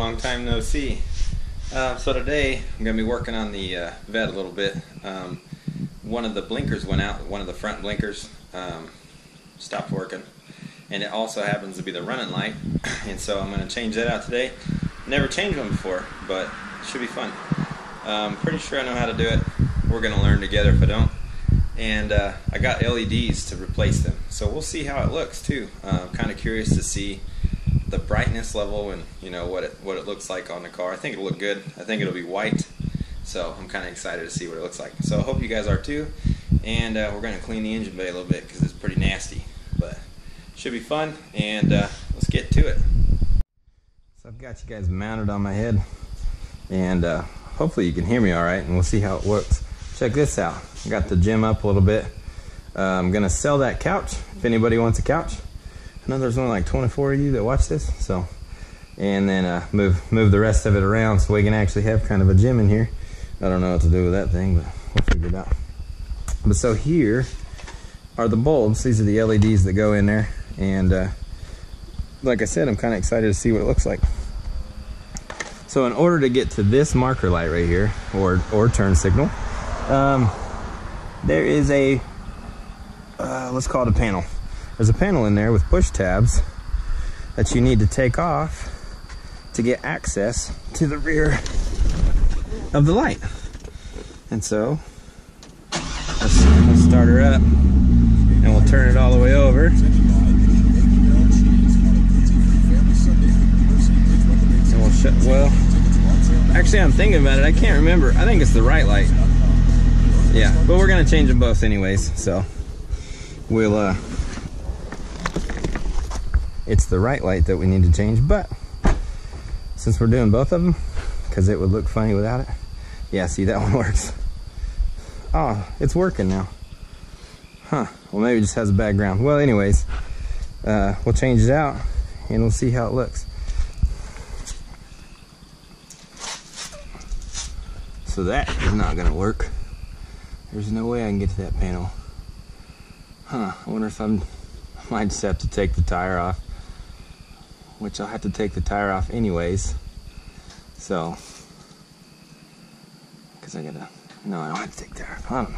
long time no see. So today I'm going to be working on the Vette a little bit. One of the blinkers went out, one of the front blinkers stopped working, and it also happens to be the running light, and so I'm going to change that out today. Never changed one before, but it should be fun. Pretty sure I know how to do it. We're going to learn together if I don't. And I got LEDs to replace them, so we'll see how it looks too. Kind of curious to see the brightness level and what it looks like on the car. I think it'll look good. I think it'll be white, so I'm kind of excited to see what it looks like. So I hope you guys are too. And we're going to clean the engine bay a little bit because it's pretty nasty, but it should be fun. And let's get to it. So I've got you guys mounted on my head, and hopefully you can hear me all right, and we'll see how it works. Check this out. I got the gym up a little bit. I'm gonna sell that couch if anybody wants a couch. I know there's only like 24 of you that watch this, so, and then move the rest of it around so we can actually have kind of a gym in here. I don't know what to do with that thing, but we'll figure it out. But so here are the bulbs. These are the LEDs that go in there, and like I said, I'm kind of excited to see what it looks like. So in order to get to this marker light right here, or turn signal, there is a, let's call it a panel. There's a panel in there with push tabs that you need to take off to get access to the rear of the light. And so, let's start her up, and we'll turn it all the way over. And we'll shut, well, actually I'm thinking about it, I can't remember. I think it's the right light. Yeah, but we're gonna change them both anyways, so we'll it's the right light that we need to change, but since we're doing both of them, because it would look funny without it. Yeah, see, that one works. Oh, it's working now. Huh, well maybe it just has a background. Well anyways, we'll change it out and we'll see how it looks. So that is not gonna work. There's no way I can get to that panel. Huh, I wonder if I might just have to take the tire off, which I'll have to take the tire off anyways. So, because I don't have to take the tire off, I don't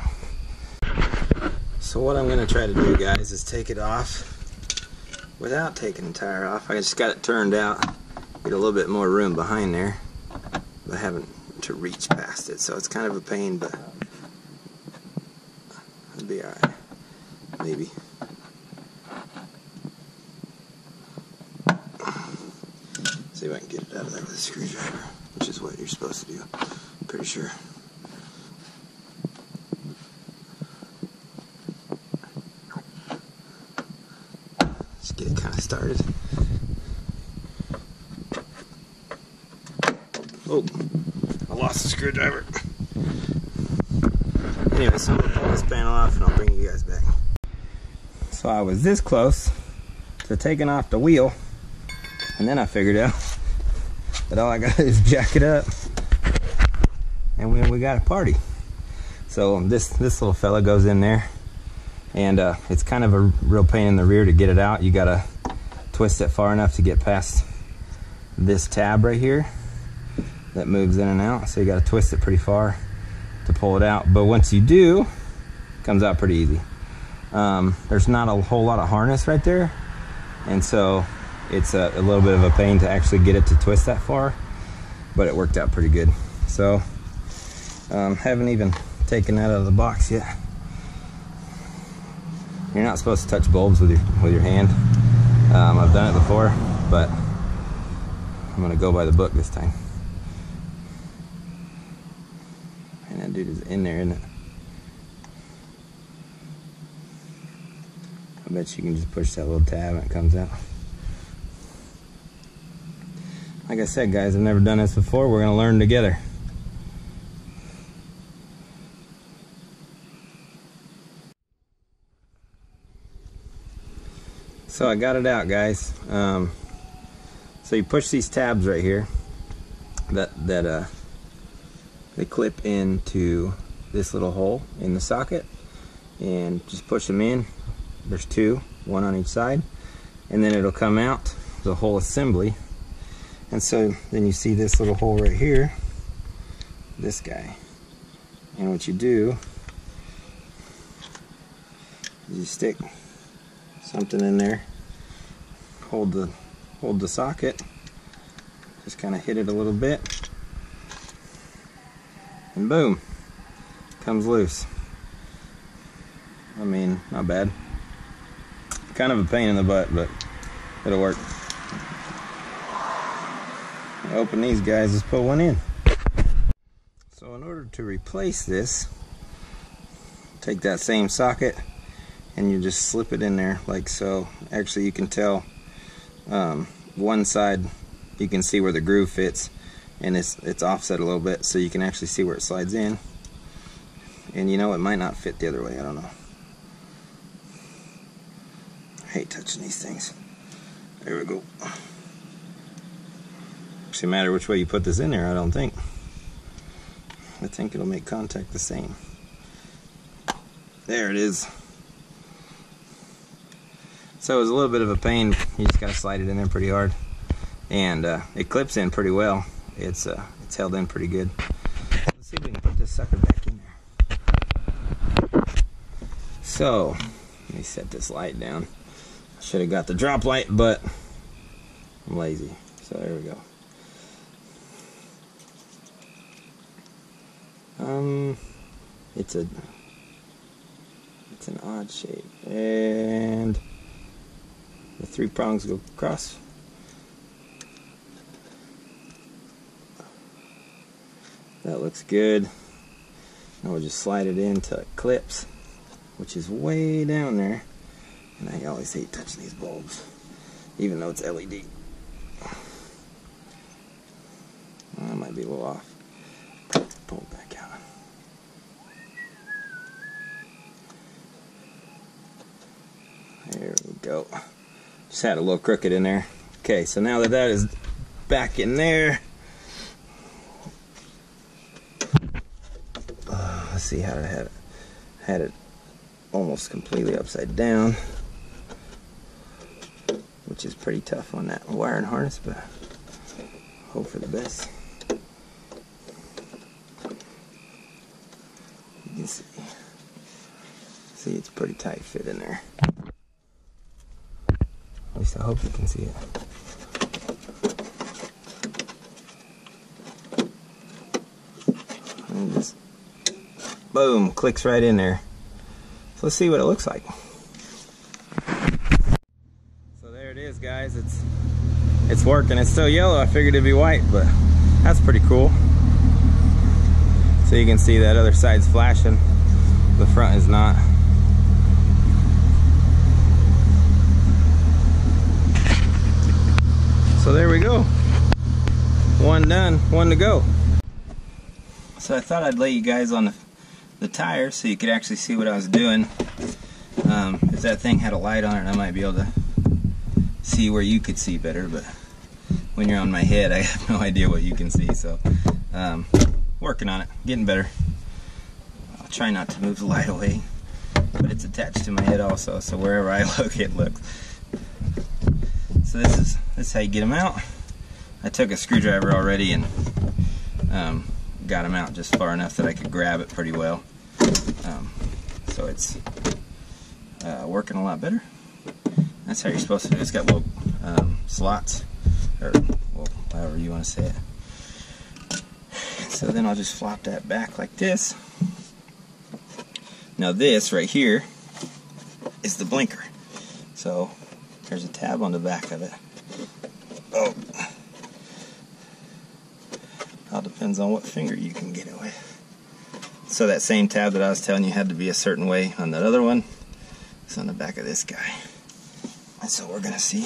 know. So what I'm gonna try to do, guys, is take it off without taking the tire off. I just got it turned out, get a little bit more room behind there, but I haven't to reach past it, so it's kind of a pain, but it'll be alright, maybe. See if I can get it out of there with a screwdriver, which is what you're supposed to do, I'm pretty sure. Just get it kind of started. Oh, I lost the screwdriver. Anyway, so I'm gonna pull this panel off and I'll bring you guys back. So I was this close to taking off the wheel, and then I figured out that all I got is jack it up, and we got a party. So this little fella goes in there, and it's kind of a real pain in the rear to get it out. You gotta twist it far enough to get past this tab right here that moves in and out, so you got to twist it pretty far to pull it out. But once you do, it comes out pretty easy. There's not a whole lot of harness right there, and so it's a little bit of a pain to actually get it to twist that far, but it worked out pretty good. So haven't even taken that out of the box yet. You're not supposed to touch bulbs with your hand. I've done it before, but I'm gonna go by the book this time. And that dude is in there, isn't it? I bet you can just push that little tab and it comes out. Like I said, guys, I've never done this before. We're gonna learn together. So I got it out, guys. So you push these tabs right here that they clip into this little hole in the socket, and just push them in. There's two, one on each side, and then it'll come out the whole assembly, And so then you see this little hole right here, this guy. And what you do is you stick something in there, hold the socket, just kind of hit it a little bit, and boom, comes loose. I mean, not bad. Kind of a pain in the butt, but it'll work. Open these guys, just put one in. So in order to replace this, take that same socket and you just slip it in there like so. Actually, you can tell one side, you can see where the groove fits, and it's offset a little bit, so you can actually see where it slides in. And you know, it might not fit the other way, I don't know. I hate touching these things. There we go. Doesn't matter which way you put this in there, I don't think. I think it'll make contact the same. There it is. So it was a little bit of a pain. You just gotta slide it in there pretty hard, and it clips in pretty well. It's held in pretty good. Let's see if we can put this sucker back in there. So let me set this light down. I should have got the drop light, but I'm lazy. So there we go. It's an odd shape, and the 3 prongs go across. That looks good. Now we'll just slide it in till it clips, which is way down there. And I always hate touching these bulbs, even though it's LED. That might be a little off. Pull it back out. There we go. Just had a little crooked in there. Okay, so now that is back in there, let's see how I had it almost completely upside down, which is pretty tough on that wiring harness, but hope for the best. You can see it's pretty tight fit in there. At least I hope you can see it. And just boom, clicks right in there. So let's see what it looks like. So there it is, guys. It's working. It's still yellow. I figured it'd be white, but that's pretty cool. So you can see that other side's flashing. The front is not. So there we go. One done, one to go. So I thought I'd lay you guys on the tires so you could actually see what I was doing. If that thing had a light on it, I might be able to see where you could see better, but when you're on my head, I have no idea what you can see. So working on it, getting better. I'll try not to move the light away, but it's attached to my head also, so wherever I look, it looks. So this is how you get them out. I took a screwdriver already and got them out just far enough that I could grab it pretty well. So it's working a lot better. That's how you're supposed to do it. It's got little slots, or well, however you want to say it. So then I'll just flop that back like this. Now this right here is the blinker. So there's a tab on the back of it. Oh, all depends on what finger you can get it with. So that same tab that I was telling you had to be a certain way on that other one, it's on the back of this guy. And so we're gonna see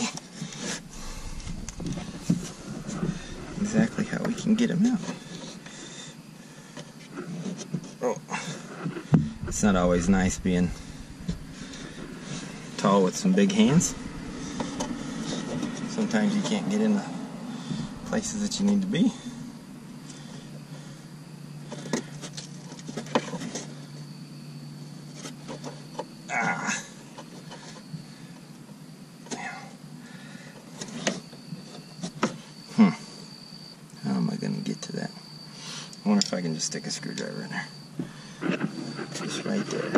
exactly how we can get him out. Oh, it's not always nice being tall with some big hands. Sometimes you can't get in the places that you need to be. I wonder if I can just stick a screwdriver in there. Just right there.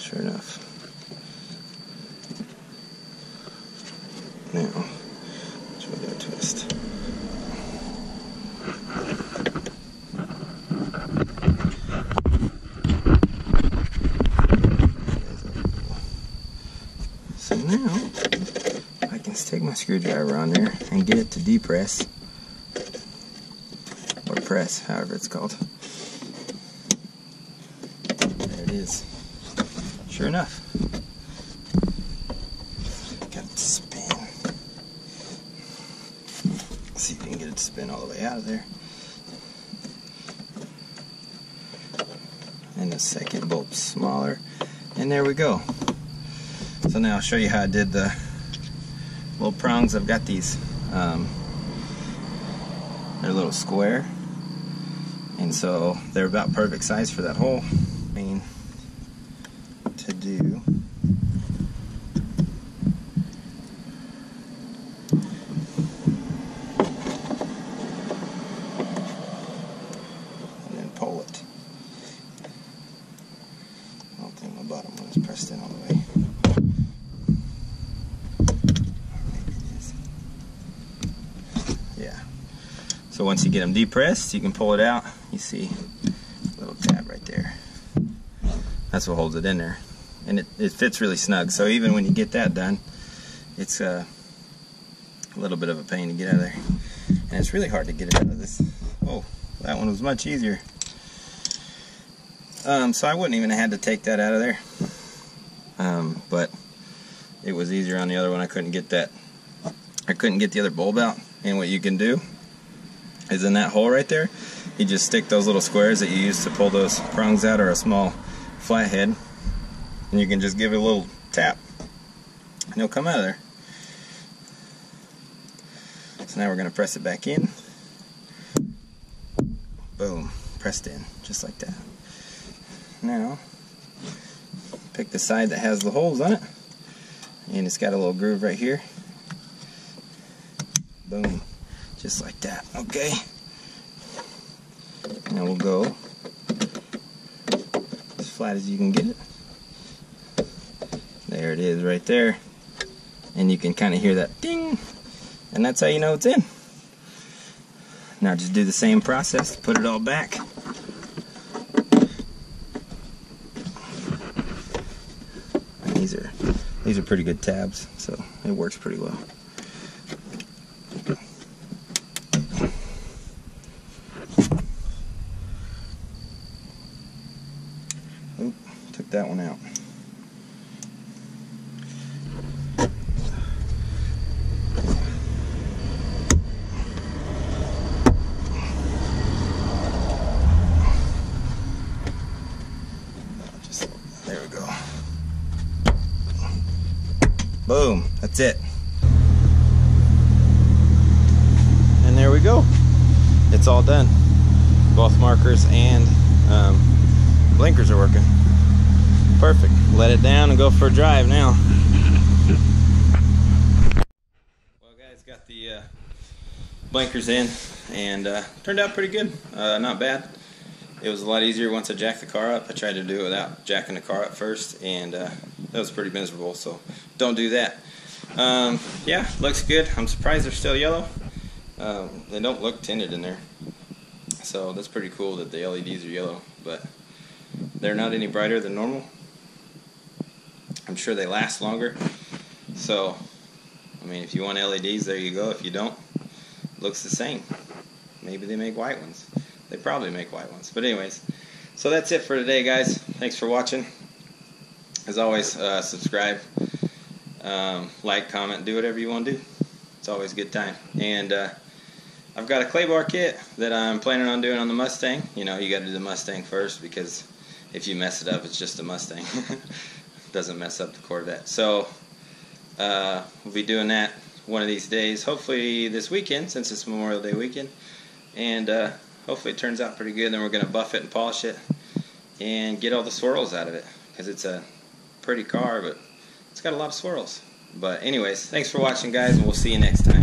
Sure enough. Now, which way do I twist? So now, I can stick my screwdriver on there and get it to depress. Or press, however it's called. There it is. Sure enough. Got it to spin. Let's see if we can get it to spin all the way out of there. And the second bolt's smaller. And there we go. So now I'll show you how I did the little prongs. I've got these, they're a little square. And so they're about perfect size for that hole. I mean, to do and then pull it. I don't think my bottom one is pressed in all the way. Or maybe it is. Yeah. So once you get them depressed, you can pull it out. You see a little tab right there. That's what holds it in there. And it fits really snug. So even when you get that done, it's a little bit of a pain to get out of there. And it's really hard to get it out of this. Oh, that one was much easier. So I wouldn't even have had to take that out of there. But it was easier on the other one. I couldn't get that. I couldn't get the other bulb out. And what you can do is in that hole right there, you just stick those little squares that you use to pull those prongs out, or a small flathead, and you can just give it a little tap and it'll come out of there. So now we're going to press it back in. Boom, pressed in, just like that. Now pick the side that has the holes on it, and it's got a little groove right here. Boom, just like that. Okay, now we'll go as flat as you can get it. There it is right there, and you can kind of hear that ding, and that's how you know it's in. Now just do the same process, put it all back. And these are pretty good tabs, so it works pretty well. Oop, took that one out. There we go. Boom, that's it. And there we go. It's all done. Both markers and blinkers are working. Perfect. Let it down and go for a drive now. Well guys, got the blinkers in, and turned out pretty good. Not bad. It was a lot easier once I jacked the car up. I tried to do it without jacking the car up first, and that was pretty miserable, so don't do that. Yeah, looks good. I'm surprised they're still yellow. They don't look tinted in there, so that's pretty cool that the LEDs are yellow, but they're not any brighter than normal. I'm sure they last longer, so I mean, if you want LEDs, there you go. If you don't, it looks the same. Maybe they make white ones. They probably make white ones. But anyways, so that's it for today, guys. Thanks for watching. As always, subscribe, like, comment, do whatever you want to do. It's always a good time. And I've got a clay bar kit that I'm planning on doing on the Mustang. You know, you got to do the Mustang first, because if you mess it up, it's just a Mustang. Doesn't mess up the Corvette. So we'll be doing that one of these days. Hopefully this weekend, since it's Memorial Day weekend. And hopefully it turns out pretty good. Then we're going to buff it and polish it and get all the swirls out of it, because it's a pretty car, but it's got a lot of swirls. But anyways, thanks for watching, guys, and we'll see you next time.